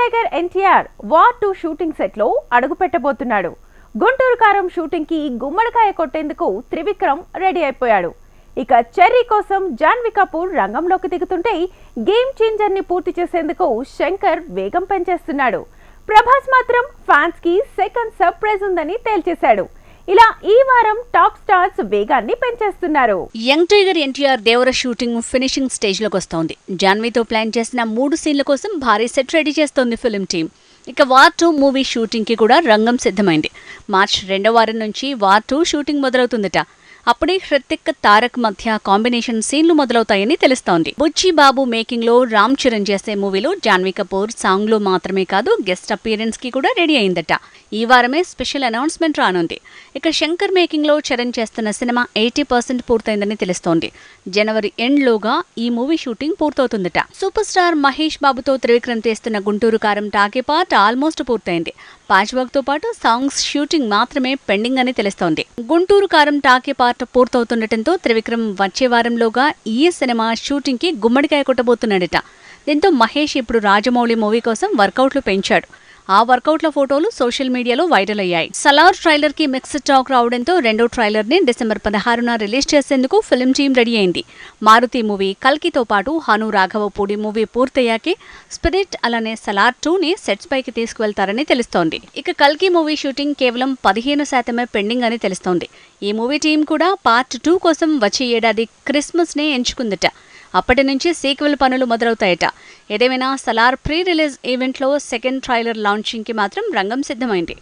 Tiger NTR war 2 shooting set లో అడుగు పెట్టబోతున్నాడు. గుంటూరు కారం షూటింగ్ కి గుమ్మడికాయ కొట్టేందుకు త్రివిక్రమ్ రెడీ అయిపోయాడు. ఇక చెర్రీ కోసం జాన్వీ కపూర్ రంగంలోకి దిగుతుంటే గేమ్ చేంజర్ ని పూర్తి చేసేందుకు శంకర్ వేగం పెంచేస్తున్నాడు. ప్రభాస్ మాత్రం ఫ్యాన్స్ కి సెకండ్ సర్ప్రైజ్ ఉందని తేల్చేశాడు. ఇలా ఈ వారం టాప్ స్టార్స్ వేగాన్ని పెంచేస్తున్నారు. యంగ్ టైగర్ ఎన్టీఆర్ దేవర షూటింగ్ ఫినిషింగ్ స్టేజ్ లోకి వస్తోంది. జాన్వీతో ప్లాన్ చేసిన 3 సీన్ల కోసం భారీ సెట్ రెడీ చేస్తోంది ఫిల్మ్ టీం. ఇక వార్ 2 మూవీ షూటింగ్ కి కూడా రంగం సిద్ధమైంది. మార్చ్ 2వ వారం నుంచి వార్ 2 షూటింగ్ మొదలవుతుందట. అప్పుడే హృతిక్ తారక్ మధ్య కాంబినేషన్ సీన్లు మొదలవుతాయని తెలుస్తోంది. బుచ్చి బాబు మేకింగ్ లో రామ్ చరణ్ చేసే మూవీలో జాన్వీ కపూర్ సాంగ్ లో మాత్రమే కాదు గెస్ట్ అపియరెన్స్ కి కూడా రెడీ అయిందట. ఈ వారమే స్పెషల్ అనౌన్స్మెంట్ రానుంది. ఇక శంకర్ మేకింగ్ లో చరణ్ చేస్తున్న సినిమా 80% పూర్తయిందని తెలుస్తోంది. జనవరి ఎండ్ లోగా ఈ మూవీ షూటింగ్ పూర్తవుతుందట. సూపర్ స్టార్ మహేష్ బాబుతో త్రివిక్రమ్ తీస్తున్న Guntur Kaaram talkie part almost పూర్తయింది. పాచ్ వర్క్ తో పాటు సాంగ్స్ షూటింగ్ మాత్రమే పెండింగ్ అని తెలుస్తోంది. గుంటూరు కారం టాకీ పార్ట్ పూర్తవుతుండటంతో త్రివిక్రమ్ వచ్చే వారంలోగా ఈ సినిమా షూటింగ్ కి గుమ్మడికాయ కొట్టబోతున్నాడట. దీంతో మహేష్ ఇప్పుడు రాజమౌళి మూవీ కోసం వర్కౌట్లు పెంచాడు. ఆ వర్కౌట్ల ఫోటోలు సోషల్ మీడియాలో వైరల్ అయ్యాయి. సలార్ ట్రైలర్ కి మిక్స్డ్ టాక్ రావడంతో రెండో ట్రైలర్ ని డిసెంబర్ 16న రిలీజ్ చేసేందుకు ఫిల్మ్ టీం రెడీ అయింది. మారుతి మూవీ, కల్కితో పాటు హను రాఘవపూడి మూవీ పూర్తయ్యాకే స్పిరిట్ అలానే సలార్ 2ని సెట్స్ పైకి తీసుకువెళ్తారని తెలుస్తోంది. ఇక కల్కి మూవీ షూటింగ్ కేవలం 15% పెండింగ్ అని తెలుస్తోంది. ఈ మూవీ టీం కూడా పార్ట్ 2 కోసం వచ్చే ఏడాది క్రిస్మస్ నే ఎంచుకుందట. అప్పటి నుంచి సీక్వెల్ పనులు మొదలవుతాయట. ఏదేమైనా సలార్ ప్రీ రిలీజ్ ఈవెంట్లో సెకండ్ ట్రైలర్ లాంచింగ్ కి మాత్రం రంగం సిద్ధమైంది.